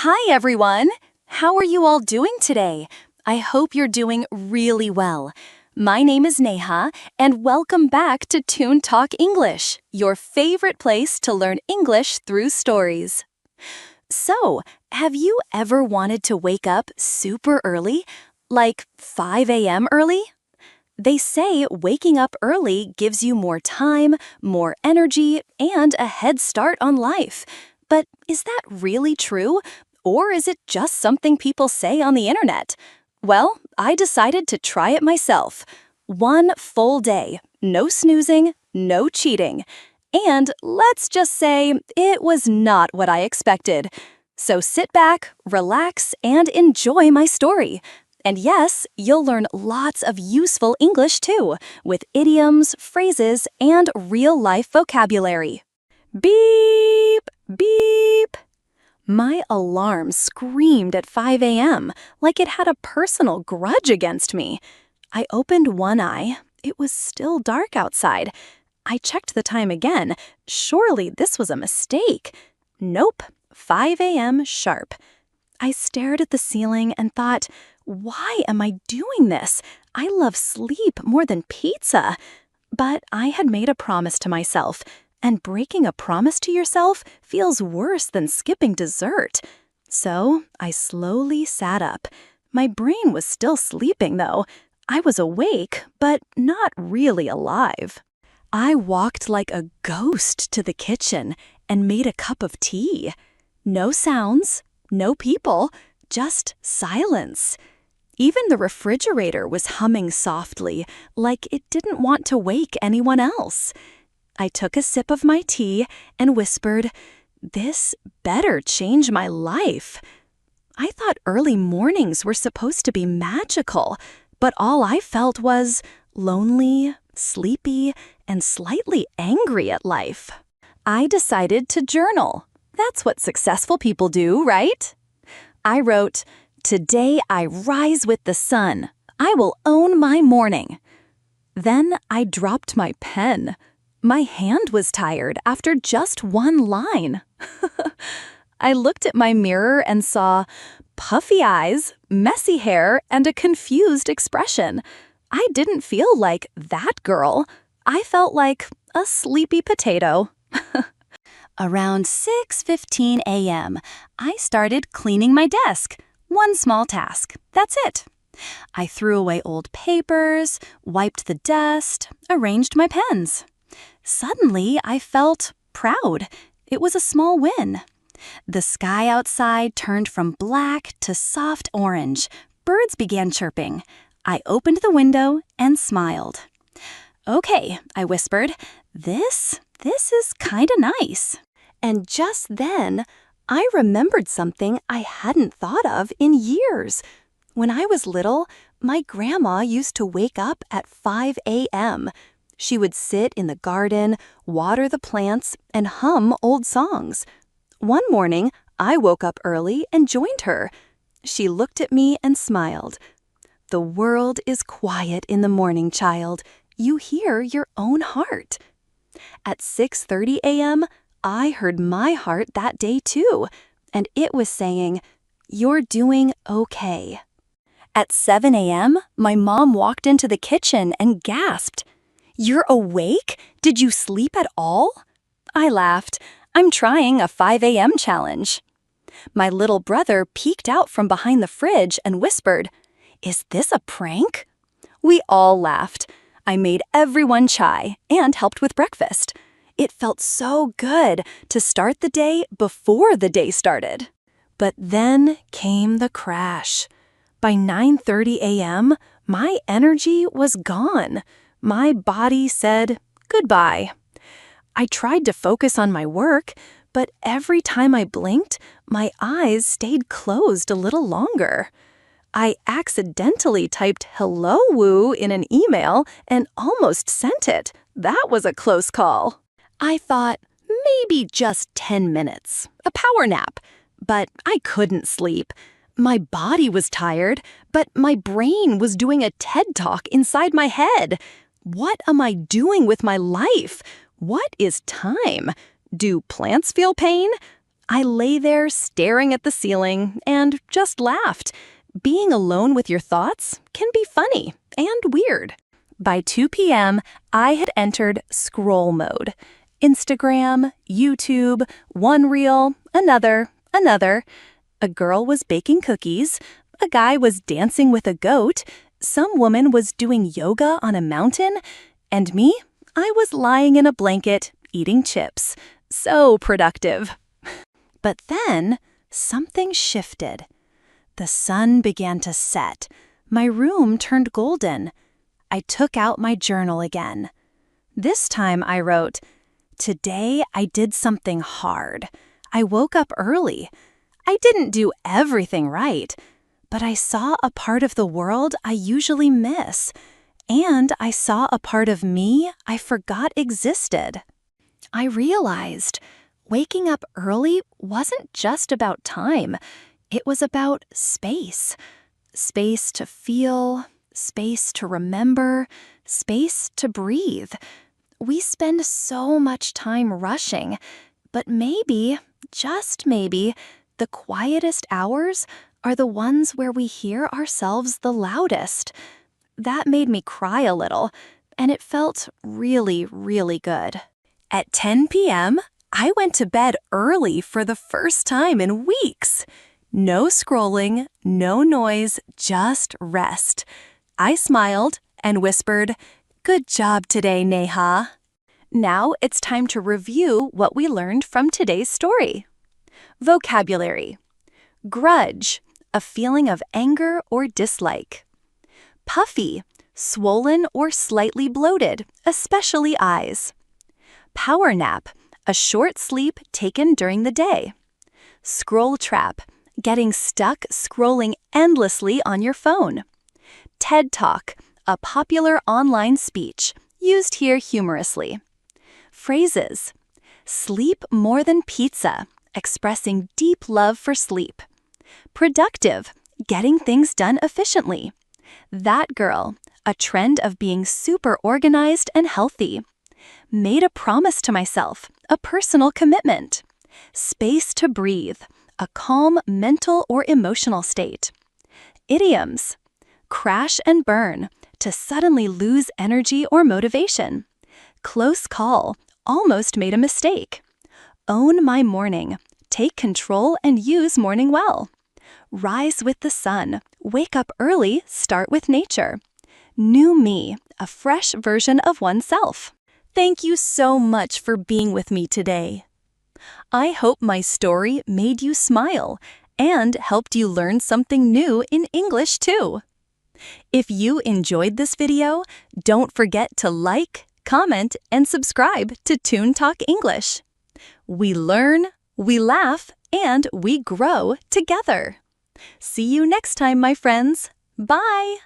Hi, everyone. How are you all doing today? I hope you're doing really well. My name is Neha, and welcome back to Toon Talk English, your favorite place to learn English through stories. So, have you ever wanted to wake up super early, like 5 a.m. early? They say waking up early gives you more time, more energy, and a head start on life. But is that really true? Or is it just something people say on the internet? Well, I decided to try it myself. One full day, no snoozing, no cheating. And let's just say it was not what I expected. So sit back, relax, and enjoy my story. And yes, you'll learn lots of useful English too, with idioms, phrases, and real-life vocabulary. Beep! Beep! My alarm screamed at 5 a.m., like it had a personal grudge against me. I opened one eye. It was still dark outside. I checked the time again. Surely this was a mistake. Nope, 5 a.m. sharp. I stared at the ceiling and thought, why am I doing this? I love sleep more than pizza. But I had made a promise to myself, and breaking a promise to yourself feels worse than skipping dessert. So I slowly sat up. My brain was still sleeping, though. I was awake, but not really alive. I walked like a ghost to the kitchen and made a cup of tea. No sounds, no people, just silence. Even the refrigerator was humming softly, like it didn't want to wake anyone else. I took a sip of my tea and whispered, "This better change my life." I thought early mornings were supposed to be magical, but all I felt was lonely, sleepy, and slightly angry at life. I decided to journal. That's what successful people do, right? I wrote, "Today I rise with the sun. I will own my morning." Then I dropped my pen. My hand was tired after just one line. I looked at my mirror and saw puffy eyes, messy hair, and a confused expression. I didn't feel like that girl. I felt like a sleepy potato. Around 6:15 a.m., I started cleaning my desk. One small task. That's it. I threw away old papers, wiped the dust, arranged my pens. Suddenly, I felt proud. It was a small win. The sky outside turned from black to soft orange. Birds began chirping. I opened the window and smiled. "Okay," I whispered, this is kinda nice." And just then, I remembered something I hadn't thought of in years. When I was little, my grandma used to wake up at 5 a.m. She would sit in the garden, water the plants, and hum old songs. One morning, I woke up early and joined her. She looked at me and smiled. "The world is quiet in the morning, child. You hear your own heart." At 6:30 a.m., I heard my heart that day too, and it was saying, "You're doing okay." At 7 a.m., my mom walked into the kitchen and gasped, "You're awake? Did you sleep at all?" I laughed. I'm trying a 5 a.m. challenge. My little brother peeked out from behind the fridge and whispered, "Is this a prank?" We all laughed. I made everyone chai and helped with breakfast. It felt so good to start the day before the day started. But then came the crash. By 9:30 a.m., my energy was gone. My body said goodbye. I tried to focus on my work, but every time I blinked, my eyes stayed closed a little longer. I accidentally typed "hello, woo" in an email and almost sent it. That was a close call. I thought, maybe just 10 minutes, a power nap. But I couldn't sleep. My body was tired, but my brain was doing a TED Talk inside my head. What am I doing with my life? What is time? Do plants feel pain? I lay there staring at the ceiling and just laughed. Being alone with your thoughts can be funny and weird. By 2 p.m., I had entered scroll mode. Instagram, YouTube, one reel, another. A girl was baking cookies, a guy was dancing with a goat, some woman was doing yoga on a mountain, and me, I was lying in a blanket, eating chips. So productive. But then, something shifted. The sun began to set. My room turned golden. I took out my journal again. This time I wrote, "Today I did something hard. I woke up early. I didn't do everything right, but I saw a part of the world I usually miss, and I saw a part of me I forgot existed." I realized waking up early wasn't just about time. It was about space. Space to feel, space to remember, space to breathe. We spend so much time rushing, but maybe, just maybe, the quietest hours are the ones where we hear ourselves the loudest. That made me cry a little, and it felt really, really good. At 10 p.m., I went to bed early for the first time in weeks. No scrolling, no noise, just rest. I smiled and whispered, "Good job today, Neha." Now it's time to review what we learned from today's story. Vocabulary. Grudge, a feeling of anger or dislike. Puffy, swollen or slightly bloated, especially eyes. Power nap, a short sleep taken during the day. Scroll trap, getting stuck scrolling endlessly on your phone. TED Talk, a popular online speech, used here humorously. Phrases. Sleep more than pizza, expressing deep love for sleep. Productive, getting things done efficiently. That girl, a trend of being super organized and healthy. Made a promise to myself, a personal commitment. Space to breathe, a calm mental or emotional state. Idioms. Crash and burn, to suddenly lose energy or motivation. Close call, almost made a mistake. Own my morning, take control and use morning well. Rise with the sun, wake up early, start with nature. New me, a fresh version of oneself. Thank you so much for being with me today. I hope my story made you smile and helped you learn something new in English too. If you enjoyed this video, don't forget to like, comment, and subscribe to Toon Talk English. We learn, we laugh, and we grow together. See you next time, my friends. Bye!